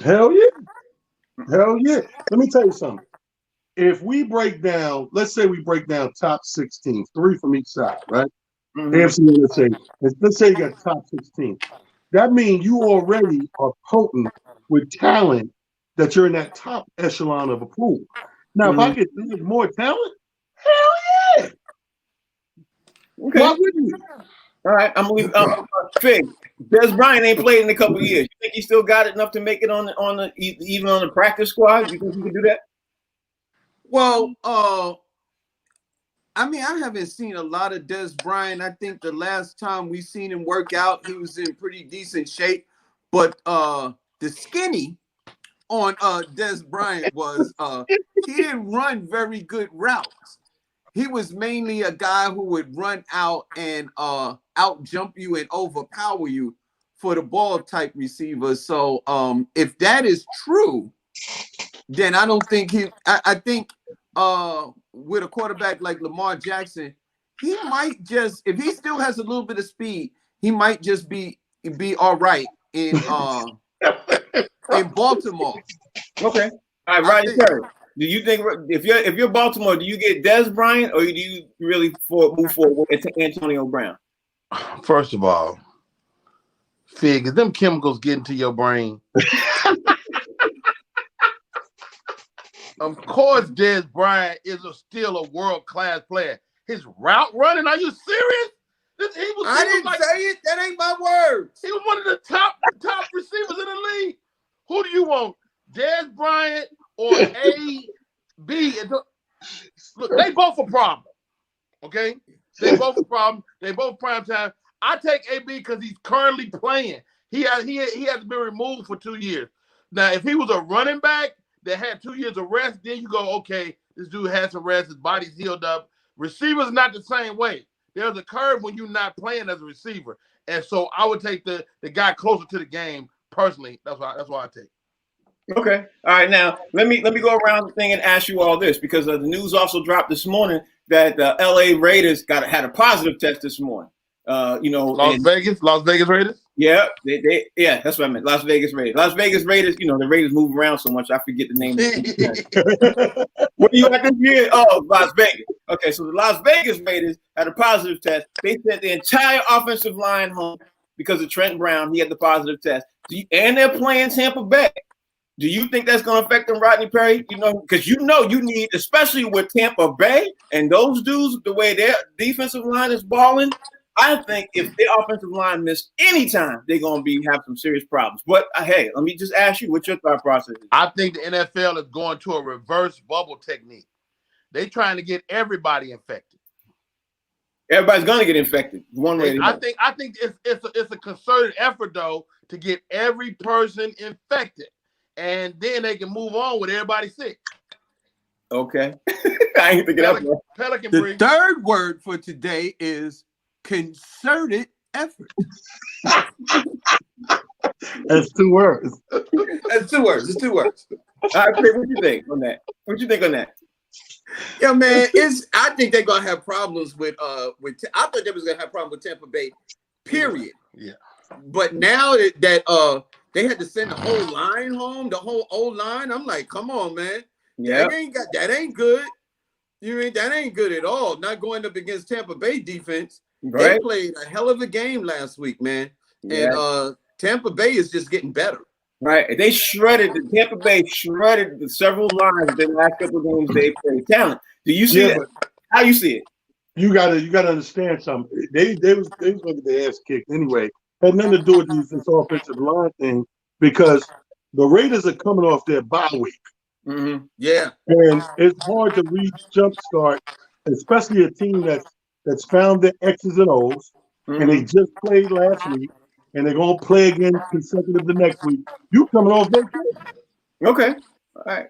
Hell yeah. Hell yeah. Let me tell you something. If we break down, let's say we break down top 16, 3 from each side, right? AFC, let's say you got top 16. That means you already are potent with talent that you're in that top echelon of a pool. Now, if I get more talent, hell yeah. Okay. Why wouldn't you? All right. I'm going to Fig. Dez Bryant ain't played in a couple of years. You think he still got enough to make it even on the practice squad? You think he can do that? Well, I mean, I haven't seen a lot of Dez Bryant. I think the last time we seen him work out, he was in pretty decent shape. But the skinny on Dez Bryant was he didn't run very good routes. He was mainly a guy who would run out and out jump you and overpower you for the ball type receiver. So if that is true, then I don't think I think with a quarterback like Lamar Jackson, he might just, if he still has a little bit of speed, he might just be all right in Baltimore. Okay. All right, Rodney Terry. Do you think if you're Baltimore, do you get Dez Bryant or do you really move forward with Antonio Brown? First of all, Fig, is them chemicals getting to your brain? Of course, Dez Bryant is still a world-class player. His route running, are you serious? I didn't say it. That ain't my words. He was one of the top receivers in the league. Who do you want, Dez Bryant or AB? Look, they both a problem. Okay, they both a problem. They both prime time. I take AB because he's currently playing. He has been removed for 2 years. Now, if he was a running back, that had 2 years of rest, then you go, okay, this dude has some rest, his body's healed up. Receivers not the same way. There's a curve when you're not playing as a receiver. And so I would take the guy closer to the game personally. That's why I take. Okay. All right. Now let me go around the thing and ask you all this, because the news also dropped this morning that the LA Raiders had a positive test this morning. Las Vegas Raiders. Yeah, yeah, that's what I meant. Las Vegas Raiders. Las Vegas Raiders. The Raiders move around so much I forget the name. What do you got this year? Oh, Las Vegas. Okay, so the Las Vegas Raiders had a positive test. They sent the entire offensive line home because of Trent Brown. He had the positive test, and they're playing Tampa Bay. Do you think that's going to affect them, Rodney Perry? Because you need, especially with Tampa Bay and those dudes, the way their defensive line is balling. I think if their offensive line miss any time, they're going to have some serious problems. But hey, let me just ask you what your thought process is. I think the NFL is going to a reverse bubble technique. They're trying to get everybody infected. Everybody's going to get infected one way. I think it's a concerted effort though to get every person infected, and then they can move on with everybody sick. Okay, I ain't thinking that. Pelican the breed. third word for today is concerted effort. That's 2 words. That's 2 words. It's 2 words. All right, Craig, what you think on that? What you think on that? Yeah, man. I think they're gonna have problems with. I thought they was gonna have problems with Tampa Bay. Period. Yeah. But now that they had to send the whole line home, the whole old line. I'm like, come on, man. Yeah. That ain't good. That ain't good at all. Not going up against Tampa Bay defense. Right. They played a hell of a game last week, man. Yeah. And Tampa Bay is just getting better. Right. Tampa Bay shredded the several lines the last couple of games they played. Talent. Do you see that? How you see it? You gotta understand something. They was getting their ass kicked anyway. Had nothing to do with this offensive line thing, because the Raiders are coming off their bye week. Mm-hmm. Yeah. And it's hard to reach jumpstart, especially a team that's found their X's and O's, and they just played last week, and they're gonna play again consecutive the next week. You coming off vacation? Okay. All right.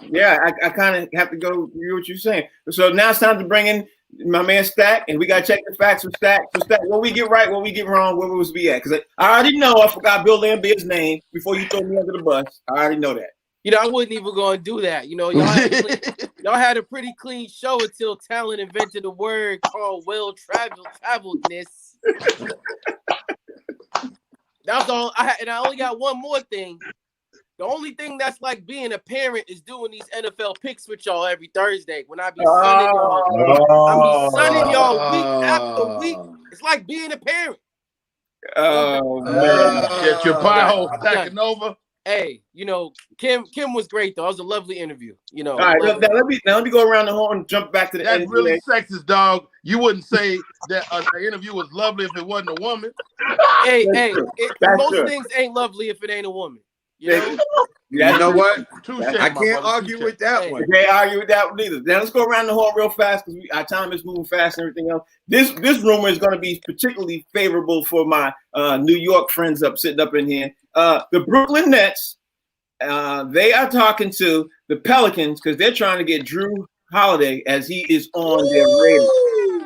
Yeah, I kind of have to go through what you're saying. So now it's time to bring in my man Stack, and we got to check the facts with Stack. So Stack, what we get right, what we get wrong, where was we at? Because I already know I forgot Bill Lambert's name before you throw me under the bus. I already know that. I wasn't even going to do that. Y'all had a pretty clean show until Talent invented a word called well-traveledness. That's all I had, and I only got one more thing. The only thing that's like being a parent is doing these NFL picks with y'all every Thursday. When I be sunning y'all week after week. It's like being a parent. Oh man. Get your pie hole stacking over. Hey, Kim was great though. It was a lovely interview. All right, now let me go around the horn and jump back to the That's end. really sexist, dog. You wouldn't say that the interview was lovely if it wasn't a woman. Hey, most true. things ain't lovely if it ain't a woman. You know what? I can't brother, argue with that one. You can't argue with that one either. Now let's go around the horn real fast because our time is moving fast and everything else. This rumor is going to be particularly favorable for my New York friends sitting up in here. The Brooklyn Nets, they are talking to the Pelicans because they're trying to get Drew Holiday as he is on their radar.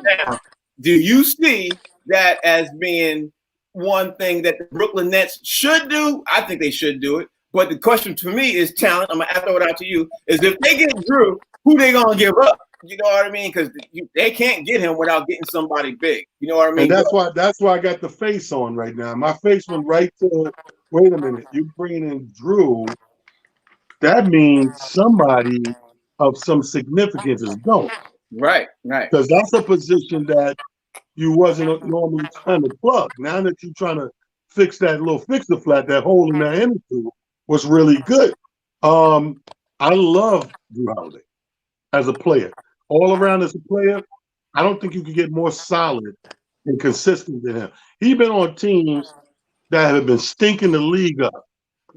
Now, do you see that as being one thing that the Brooklyn Nets should do? I think they should do it. But the question for me is Talent. I'm going to throw it out to you. Is if they get Drew, who they going to give up? You know what I mean? Because they can't get him without getting somebody big. You know what I mean? And that's why I got the face on right now. My face went right to, wait a minute, you bringing in Drew, that means somebody of some significance is going. Right. Because that's a position that you wasn't normally trying to plug. Now that you're trying to fix that little fix-a-flat, that hole in that energy was really good. I love Drew Holiday as a player. All around as a player, I don't think you could get more solid and consistent than him. He's been on teams that have been stinking the league up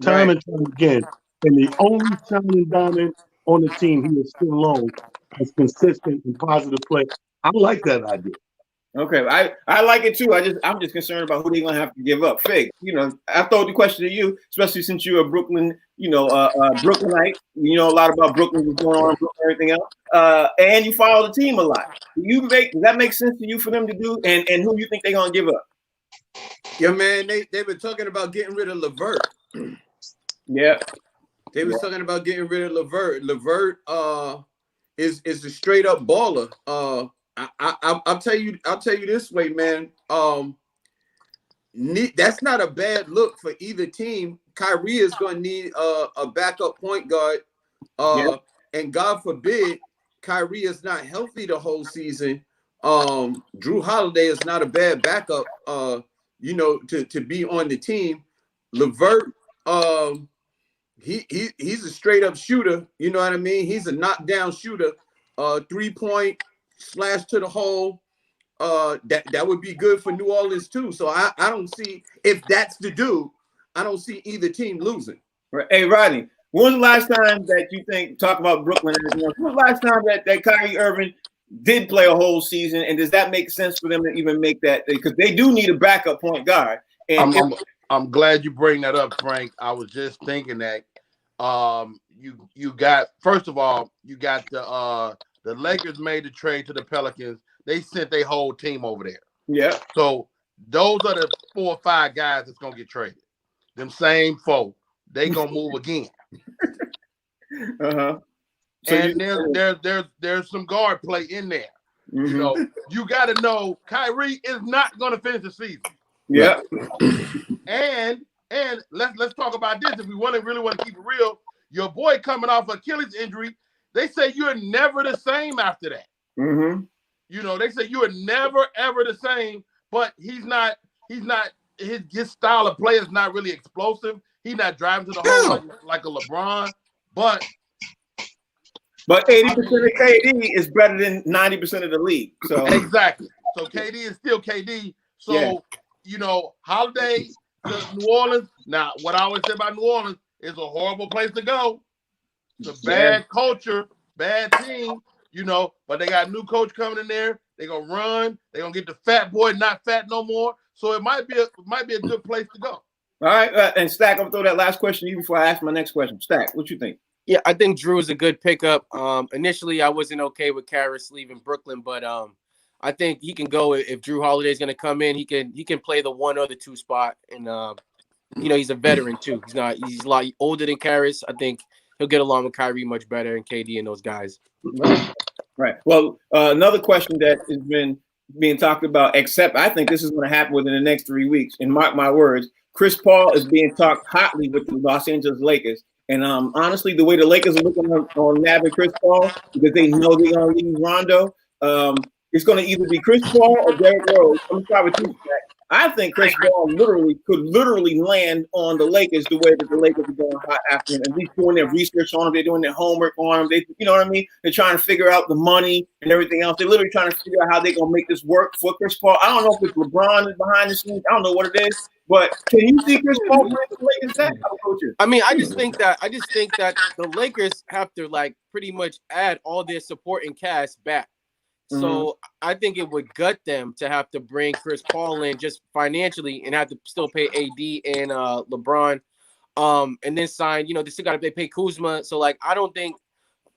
time and time again. And the only shining diamond on the team he is still alone is consistent and positive play. I like that idea. Okay, I like it too. I'm just concerned about who they're gonna have to give up. Fig, I throw the question to you, especially since you're a Brooklyn, Brooklynite. You know a lot about Brooklyn, what's going on in Brooklyn, everything else. And you follow the team a lot. Does that make sense to you for them to do? And who you think they're gonna give up? Yeah, man, they've been talking about getting rid of LeVert. Yeah. They was talking about getting rid of LeVert. LeVert is a straight up baller. I'll tell you this way, man. That's not a bad look for either team. Kyrie is going to need a backup point guard, and God forbid Kyrie is not healthy the whole season. Drew Holiday is not a bad backup. To be on the team. LeVert, he's a straight up shooter. You know what I mean? He's a knockdown shooter. 3-point slash to the hole. That would be good for New Orleans too. So I don't see, if that's the dude, I don't see either team losing. Right. Hey, Rodney, when was the last time that you talk about Brooklyn? When was the last time that Kyrie Irving did play a whole season? And does that make sense for them to even make that? Because they do need a backup point guard. And I'm glad you bring that up, Frank. I was just thinking that you got, first of all, you got the Lakers made the trade to the Pelicans. They sent their whole team over there. Yeah. So those are the 4 or 5 guys that's gonna get traded. Them same 4. They gonna move again. Uh-huh. So and there's some guard play in there. Mm-hmm. You got to know Kyrie is not gonna finish the season. Yeah. And let's talk about this. If we really want to keep it real, your boy coming off Achilles injury, they say you're never the same after that. Mm-hmm. They say you are never ever the same, but he's not his style of play is not really explosive. He's not driving to the hole like a LeBron, but 80% of KD is better than 90% of the league. So exactly. So KD is still KD. So Holiday to New Orleans. Now, what I always say about New Orleans is a horrible place to go. It's a bad culture, bad team. But they got a new coach coming in there. They're gonna run. They're gonna get the fat boy not fat no more. So it might be a good place to go. All right, and Stack, I'm gonna throw that last question to you before I ask my next question. Stack, what you think? Yeah, I think Drew is a good pickup. Initially, I wasn't okay with Karras leaving Brooklyn, but I think he can go if Drew Holiday is going to come in. He can play the 1 or the 2 spot, and he's a veteran too. He's a lot older than Karras. I think he'll get along with Kyrie much better and KD and those guys. Right. Well, another question that has been being talked about, except I think this is going to happen within the next 3 weeks. And mark my words, Chris Paul is being talked hotly with the Los Angeles Lakers. And honestly, the way the Lakers are looking on nabbing Chris Paul, because they know they're going to leave Rondo, it's going to either be Chris Paul or Derrick Rose. I'm going to start with you, Jack. I think Chris Paul could land on the Lakers the way that the Lakers are going hot after him. At least doing their research on him. They're doing their homework on him. You know what I mean? They're trying to figure out the money and everything else. They're literally trying to figure out how they're going to make this work for Chris Paul. I don't know if it's LeBron is behind the scenes. I don't know what it is. But can you see Chris Paul playing the Lakers that? I mean, I just think that the Lakers have to pretty much add all their supporting cast back. Mm-hmm. So I think it would gut them to have to bring Chris Paul in just financially and have to still pay AD and LeBron, and then sign. They still got to pay Kuzma. So I don't think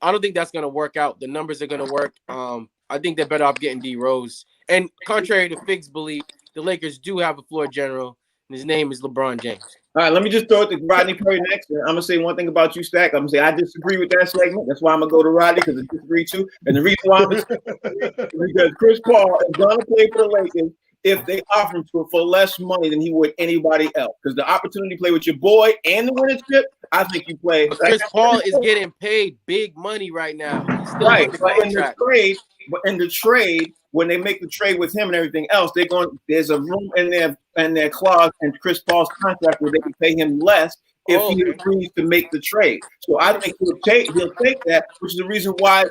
that's gonna work out. The numbers are gonna work. I think they're better off getting D Rose. And contrary to Fig's belief, the Lakers do have a floor general. His name is LeBron James. All right, let me just throw it to Rodney Perry next. I'm gonna say one thing about you, Stack. I'm gonna say I disagree with that segment. That's why I'm gonna go to Rodney, because I disagree too. And the reason why I'm because Chris Paul is gonna play for the Lakers if they offer him for less money than he would anybody else. Because the opportunity to play with your boy and the winning chip, I think you play. Chris Paul is getting paid big money right now. He's still right, the but in the trade, when they make the trade with him and everything else, there's a room in their clause in Chris Paul's contract where they can pay him less if he agrees to make the trade. So I think he'll take that, which is the reason why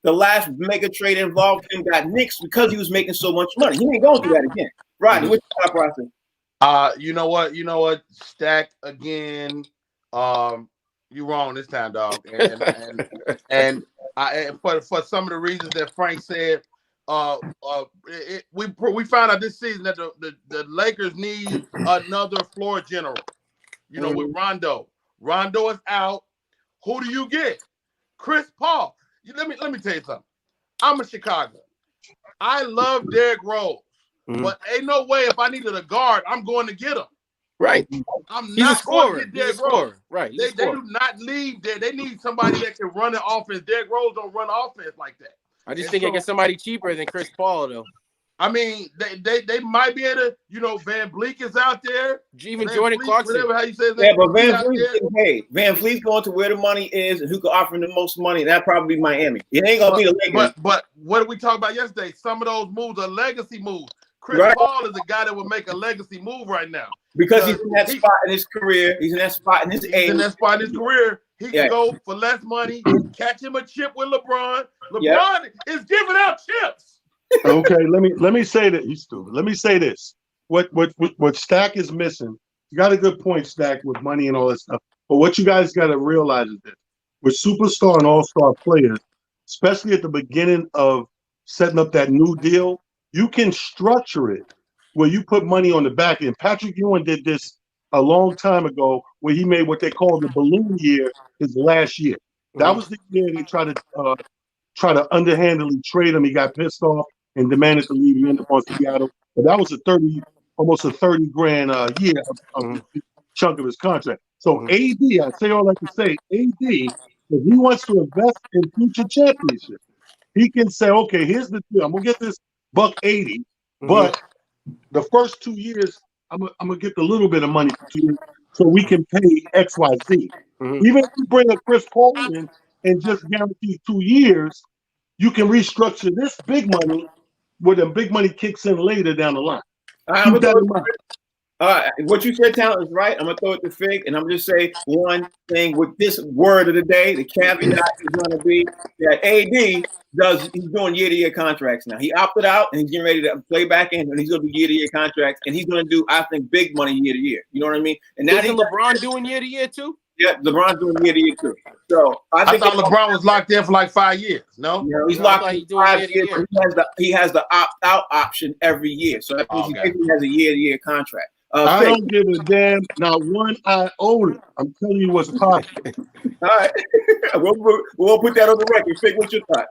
the last mega trade involved him got nixed, because he was making so much money. He ain't going through that again. Rodney, what's your thought process? You know what? Stack again. You wrong this time, dog. And for some of the reasons that Frank said, we found out this season that the Lakers need another floor general. You know, with Rondo. Rondo is out. Who do you get? Chris Paul. Let me tell you something. I'm a Chicago. I love Derrick Rose, but ain't no way if I needed a guard, I'm going to get him. Right. I'm He's not a scorer. going to get Derrick Rose. Right. They do not need that. They need somebody that can run the offense. Derrick Rose don't run offense like that. I just think I get somebody cheaper than Chris Paul, though. I mean, they might be able to, you know, Van Vliet is out there. Even Van Jordan Vliet, Clarkson. whatever how you say his Yeah, name, but Van he's out Vliet's there. getting paid. Van Vliet's going to where the money is, and who can offer him the most money. That probably be Miami. It ain't gonna be the Lakers. But what did we talk about yesterday? Some of those moves are legacy moves. Chris Right. Paul is a guy that would make a legacy move right now. Because he's in that spot in his career. He's in that spot in his He's age. in that spot in his career. He Yeah. can go for less money, catch him a chip with LeBron. LeBron Yeah. is giving out chips. Okay, let me say that he's stupid. Let me say this. What Stack is missing, you got a good point, Stack, with money and all that stuff. But what you guys got to realize is this: with superstar and all-star players, especially at the beginning of setting up that new deal, you can structure it where you put money on the back end. Patrick Ewing did this a long time ago, where he made what they call the balloon year his last year. That was the year they tried to underhandedly trade him. He got pissed off and demanded to leave. He ended up on Seattle. But that was almost a 30 grand a year of chunk of his contract. So AD, I say all that to say, AD, if he wants to invest in future championships, he can say, okay, here's the deal. I'm gonna get this $180, but the first 2 years, I'm gonna get a little bit of money for 2 years so we can pay XYZ. Even if you bring a Chris Paul in and just guarantee 2 years, you can restructure this big money where the big money kicks in later down the line. Keep that in mind. What you said, Talent, is right. I'm gonna throw it to Fig, and I'm just say one thing with this word of the day. The caveat is going to be that AD he's doing year-to-year contracts now. He opted out, and he's getting ready to play back in, and he's going to do year-to-year contracts, and he's going to do, I think, big money year-to-year. You know what I mean? And now Isn't LeBron doing year-to-year too? Yeah, LeBron's doing year-to-year too. So I thought LeBron was locked in for like 5 years. No, he's locked in 5 years. He has the opt-out option every year, so that means he has a year-to-year contract. I don't give a damn, not one iota. I'm telling you what's possible. All right, we'll put that on the record. Fig, what's your thought?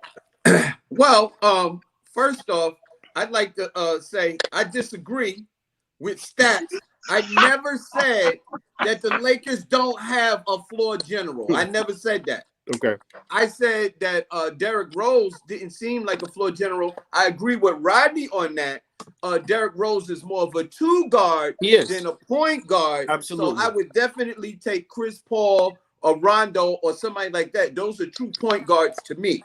Well, first off, I'd like to say I disagree with Stats. I never said that the Lakers don't have a floor general. I never said that. Okay. I said that Derrick Rose didn't seem like a floor general. I agree with Rodney on that. Derrick Rose is more of a two guard than a point guard. Absolutely. So I would definitely take Chris Paul or Rondo or somebody like that. Those are true point guards to me.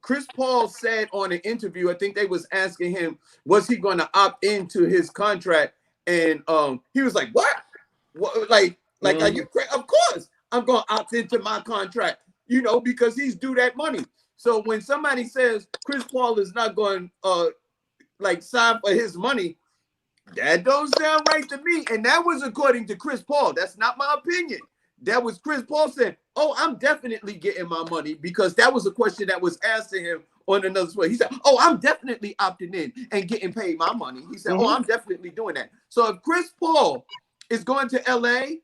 Chris Paul said on an interview, I think they was asking him, was he going to opt into his contract? And he was like, what? Like, are you crazy? Of course, I'm going to opt into my contract, you know, because he's due that money. So when somebody says Chris Paul is not going like sign for his money, that don't sound right to me. And that was according to Chris Paul. That's not my opinion. That was Chris Paul saying, oh, I'm definitely getting my money, because that was a question that was asked to him on another way. He said, oh, I'm definitely opting in and getting paid my money. He said, oh, I'm definitely doing that. So if Chris Paul is going to LA,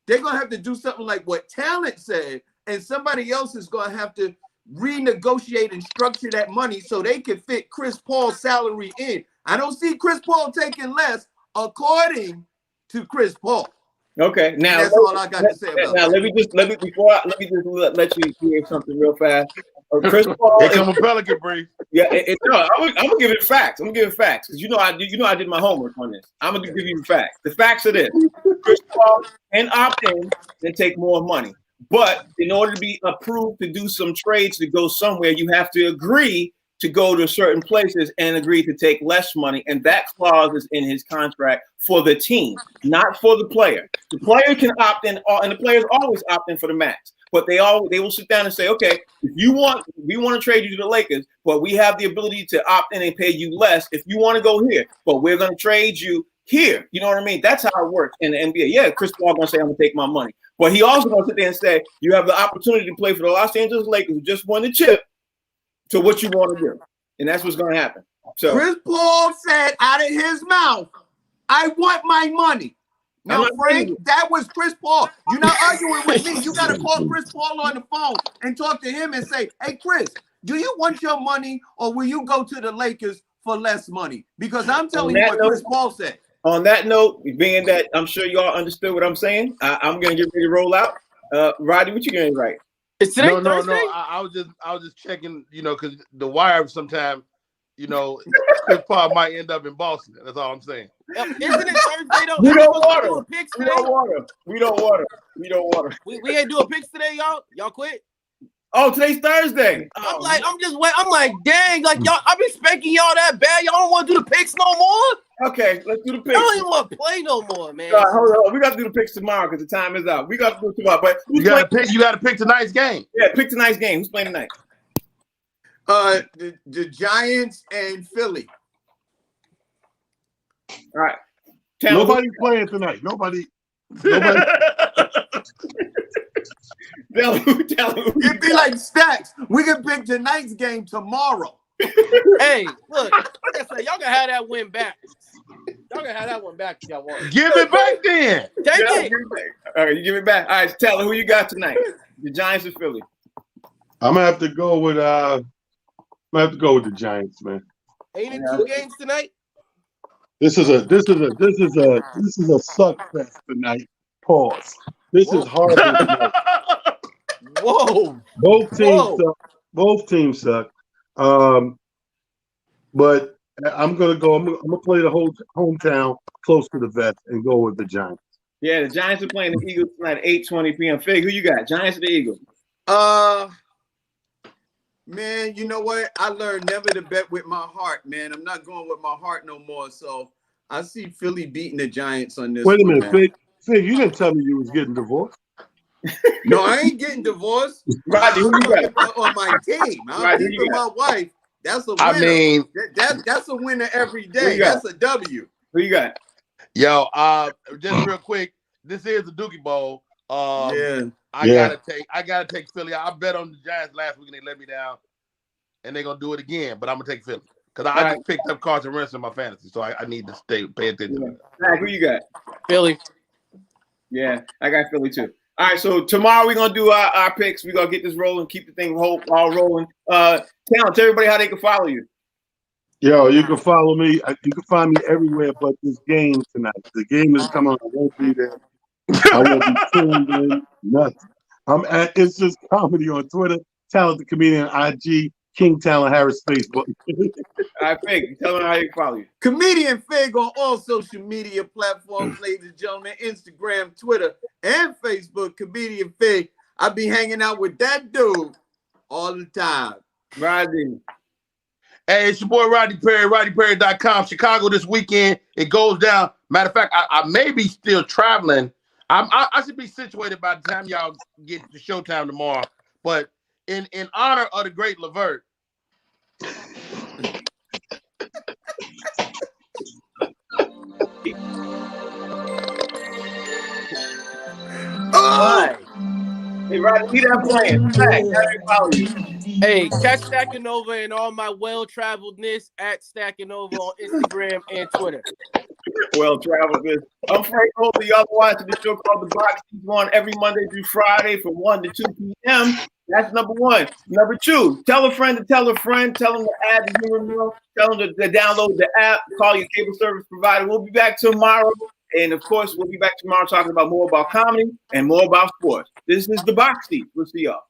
they're going to have to do something like what Talent said, and somebody else is going to have to renegotiate and structure that money so they can fit Chris Paul's salary in. I don't see Chris Paul taking less, according to Chris Paul. Okay, now that's all I got to say about now. that. Let me just let you hear something real fast. Chris Paul. Here come a Pelican brief. Yeah, no, I'm gonna give it facts. I'm gonna give it facts because I did my homework on this. I'm gonna give you the facts. The facts are this: Chris Paul can opt in and take more money, but in order to be approved to do some trades to go somewhere, you have to agree to go to certain places and agree to take less money, and that clause is in his contract for the team, not for the player. The player can opt in, and the players always opt in for the max. But they will sit down and say, okay, if we want to trade you to the Lakers, but we have the ability to opt in and pay you less if you want to go here, but we're going to trade you here. You know what I mean? That's how it works in the NBA. Yeah, Chris Paul going to say, I'm going to take my money. But he also going to sit there and say, you have the opportunity to play for the Los Angeles Lakers who just won the chip, So what you want to do, and that's what's going to happen. So Chris Paul said out of his mouth, "I want my money." Now, Frank, that was Chris Paul. You're not arguing with me. You got to call Chris Paul on the phone and talk to him and say, "Hey, Chris, do you want your money, or will you go to the Lakers for less money?" Because I'm telling you what Chris Paul said. On that note, being that I'm sure y'all understood what I'm saying, I'm gonna get ready to roll out. Roddy, what you getting right? Is today No. Thursday? I was just checking, because the wire sometimes, Chris Paul might end up in Boston. That's all I'm saying. Isn't it Thursday though? We don't want do him. picks We today? don't want him. We don't want him. We don't want him. We ain't doing picks today, y'all. Y'all quit. Oh, today's Thursday. I'm like, dang, like y'all. I've been spanking y'all that bad. Y'all don't want to do the picks no more. Okay, let's do the picks. I don't even want to play no more, man. Hold on. We got to do the picks tomorrow because the time is out. We got to do it tomorrow. But You got to pick tonight's game. Yeah, pick tonight's game. Who's playing tonight? The Giants and Philly. All right. Nobody's playing tonight. Nobody. Tell him. It'd be like Stacks. We can pick tonight's game tomorrow. Hey, look, like I said, y'all can have that win back. Y'all can have that one back if y'all want. Give it back then. Take Yeah, it. give it back. All right, you give it back. All right, tell him who you got tonight. The Giants or Philly? I'm gonna have to go with the Giants, man. Ain't it 2 games tonight? This is a suck fest tonight. Pause. This is horrible tonight. Whoa. Both teams suck. But I'm gonna play the whole hometown close to the vest and go with the Giants. Yeah, the Giants are playing the Eagles tonight at 8:20 p.m. Fig, who you got? Giants or the Eagles? Man, you know what? I learned never to bet with my heart, man. I'm not going with my heart no more. So I see Philly beating the Giants on this. Wait a minute, man. Fig, you didn't tell me you was getting divorced. No, I ain't getting divorced. Rodney, who you got? On my team. I'm Rodney, who keeping you my wife. That's a winner. I mean, that's a winner every Who day. you got? That's a W. Who you got? yo, just real quick, this is the Dookie Bowl. Yeah. I gotta take Philly. I bet on the Giants last week and they let me down, and they're gonna do it again. But I'm gonna take Philly because I just picked up Carson Wentz in my fantasy, so I need to pay attention. Zach, who you got? Philly. Yeah, I got Philly too. All right, so tomorrow we're gonna do our picks. We're gonna get this rolling, keep the thing all rolling. Tell everybody how they can follow you. Yo, you can follow me. You can find me everywhere but this game tonight. The game is coming on. I won't be there. I won't be tuned in. Nothing. I'm at It's Just Comedy on Twitter. Talented Comedian IG. King Talent Harris Facebook. All right, Fig, tell them how they can follow you. Comedian Fig on all social media platforms, ladies and gentlemen, Instagram, Twitter, and Facebook. Comedian Fig. I be hanging out with that dude all the time. Rodney. Hey, it's your boy Rodney Perry, RodneyPerry.com. Chicago this weekend. It goes down. Matter of fact, I may be still traveling. I should be situated by the time y'all get to Showtime tomorrow. But in honor of the great Levert, Right. Hey, Rodney, keep that playing. Zach, how they follow you? Hey, catch Stacking Over and all my well-traveledness at Stacking Over on Instagram and Twitter. Well traveled. I'm Frank Holder. Y'all watching the show called The Box Seats on every Monday through Friday from 1 to 2 p.m. That's number one. Number two, tell a friend to tell a friend. Tell them to add the humor mill. Tell them to download the app. Call your cable service provider. We'll be back tomorrow. And of course, we'll be back tomorrow talking about more about comedy and more about sports. This is The Box Seats. We'll see y'all.